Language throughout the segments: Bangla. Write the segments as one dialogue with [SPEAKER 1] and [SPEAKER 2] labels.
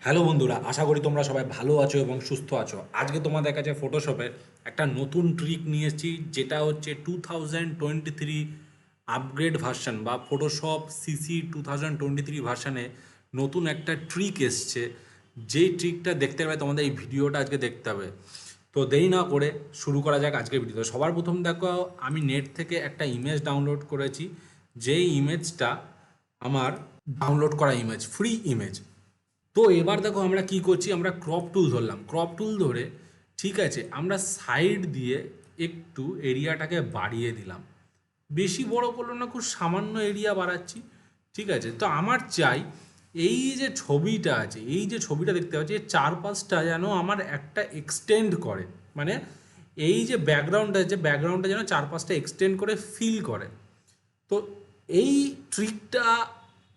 [SPEAKER 1] হ্যালো বন্ধুরা, আশা করি তোমরা সবাই ভালো আছো এবং সুস্থ আছো। আজকে তোমাদের কাছে ফটোশপের একটা নতুন ট্রিক নিয়ে এসেছি, যেটা হচ্ছে 2023 আপগ্রেড ভার্সন বা ফটোশপ সিসি 2023 ভার্সানে নতুন একটা ট্রিক এসছে। যেই ট্রিকটা দেখতে হবে তোমাদের এই ভিডিওটা আজকে দেখতে হবে। তো দেরি না করে শুরু করা যাক আজকের ভিডিও। সবার প্রথম দেখো, আমি নেট থেকে একটা ইমেজ ডাউনলোড করেছি। যেই ইমেজটা আমার ডাউনলোড করা ইমেজ, ফ্রি ইমেজ। তো এবার দেখো আমরা কি করছি, আমরা ক্রপ টুল ধরলাম। ক্রপ টুল ধরে ঠিক আছে, আমরা সাইড দিয়ে একটু এরিয়াটাকে বাড়িয়ে দিলাম। বেশি বড় করলো না, খুব সামান্য এরিয়া বাড়াচ্ছি। ঠিক আছে, তো আমার চাই এই যে ছবিটা আছে, এই যে ছবিটা দেখতে পাচ্ছি, এই চারপাশটা যেন আমার একটা এক্সটেন্ড করে। মানে এই যে ব্যাকগ্রাউন্ডটা আছে, ব্যাকগ্রাউন্ডটা যেন চারপাশটা এক্সটেন্ড করে ফিল করে। তো এই ট্রিকটা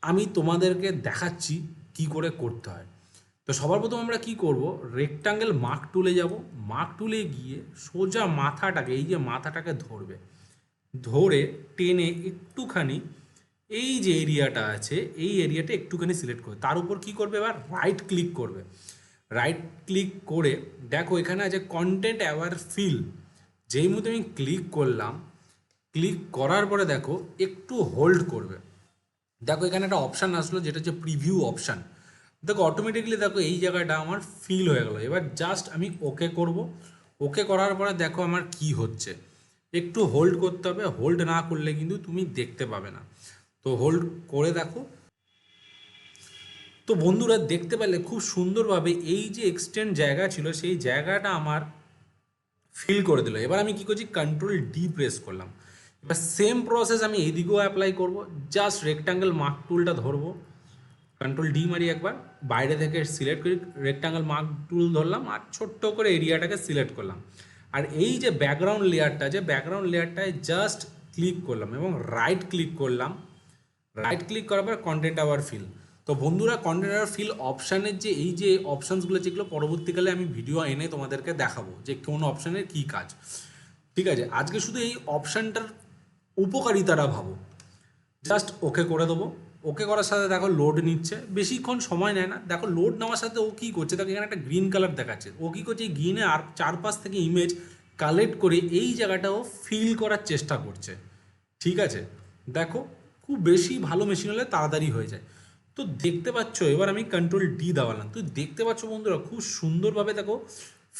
[SPEAKER 1] আমি তোমাদেরকে দেখাচ্ছি কি করে করতে হয়। তো সবার প্রথম আমরা কি করব, রেক্টাঙ্গেল মার্ক টুলে যাব। মার্ক টুলে গিয়ে সোজা মাথাটাকে, এই যে মাথাটাকে ধরবে, ধরে টেনে একটুখানি এই যে এরিয়াটা আছে, এই এরিয়াটা একটুখানি সিলেক্ট করবে। তার উপর কি করবে, এবার রাইট ক্লিক করবে। রাইট ক্লিক করে দেখো এখানে আছে কন্টেন্ট অ্যাওয়ার ফিল। যেই মতো আমি ক্লিক করলাম, ক্লিক করার পরে দেখো একটু হোল্ড করবে। দেখো এখানে একটা অপশান আসলো, যেটা হচ্ছে প্রিভিউ অপশান। দেখো অটোমেটিকলি দেখো এই জায়গাটা আমার ফিল হয়ে গেলো। এবার জাস্ট আমি ওকে করব। ওকে করার পরে দেখো আমার কি হচ্ছে। একটু হোল্ড করতে হবে, হোল্ড না করলে কিন্তু তুমি দেখতে পাবে না। তো হোল্ড করে দেখো। তো বন্ধুরা দেখতে পেলে খুব সুন্দরভাবে এই যে এক্সটেন্ড জায়গা ছিল, সেই জায়গাটা আমার ফিল করে দিল। এবার আমি কি করছি, কন্ট্রোল ডি প্রেস করলাম। এবার সেম প্রসেস আমি এইদিকেও অ্যাপ্লাই করব। জাস্ট রেক্টাঙ্গেল মার্ক টুলটা ধরবো, কন্ট্রোল ডি মারি একবার, বাইরে থেকে সিলেক্ট করি, রেক্টাঙ্গেল মার্ক টুল ধরলাম আর ছোট্ট করে এরিয়াটাকে সিলেক্ট করলাম। আর এই যে ব্যাকগ্রাউন্ড লেয়ারটা আছে, ব্যাকগ্রাউন্ড লেয়ারটায় জাস্ট ক্লিক করলাম এবং রাইট ক্লিক করলাম। রাইট ক্লিক করার পর কন্টেন্ট আওয়ার ফিল। তো বন্ধুরা, কন্টেন্ট আওয়ার ফিল অপশানের যে এই যে অপশানসগুলো, যেগুলো পরবর্তীকালে আমি ভিডিও এনে তোমাদেরকে দেখাবো যে কোন অপশানের কী কাজ। ঠিক আছে, আজকে শুধু এই অপশানটার উপকারিতাটা ভাবো। জাস্ট ওকে করে দেবো। ওকে করার সাথে দেখো লোড নিচ্ছে, বেশিক্ষণ সময় নেয় না। দেখো লোড নেওয়ার সাথে ও কী করছে, দেখো এখানে একটা গ্রিন কালার দেখাচ্ছে। ও কী করছে, এই গ্রিনে আর চারপাশ থেকে ইমেজ কালেক্ট করে এই জায়গাটা ও ফিল করার চেষ্টা করছে। ঠিক আছে, দেখো খুব বেশি ভালো মেশিন হলে তাড়াতাড়ি হয়ে যায়। তো দেখতে পাচ্ছ, এবার আমি কন্ট্রোল ডি দাবালাম। তো দেখতে পাচ্ছ বন্ধুরা, খুব সুন্দরভাবে দেখো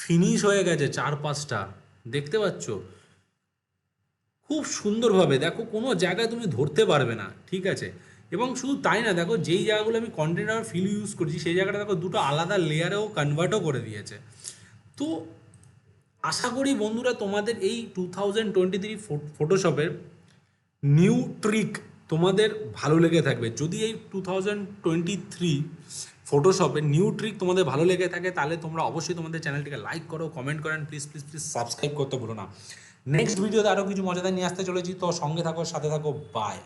[SPEAKER 1] ফিনিশ হয়ে গেছে চারপাশটা। দেখতে পাচ্ছ খুব সুন্দরভাবে, দেখো কোনো জায়গায় তুমি ধরতে পারবে না। ঠিক আছে, এবং শুধু তাই না, দেখো যেই জায়গাগুলো আমি কন্টেন্ট আর ফিল ইউজ করছি, সেই জায়গাটা দেখো দুটো আলাদা লেয়ারেও কনভার্টও করে দিয়েছে। তো আশা করি বন্ধুরা তোমাদের এই 2023 ফটোশপের নিউ ট্রিক তোমাদের ভালো লেগে থাকবে। যদি এই 2023 ফটোশপের নিউ ট্রিক তোমাদের ভালো লেগে থাকে, তাহলে তোমরা অবশ্যই তোমাদের চ্যানেলটিকে লাইক করো, কমেন্ট করেন, প্লিজ প্লিজ প্লিজ সাবস্ক্রাইব করতে ভুলো না। নেক্সট ভিডিওতে আরও কিছু মজাদার নিয়ে আসতে চলেছি। তো সঙ্গে থাকো, সাথে থাকো, বাই।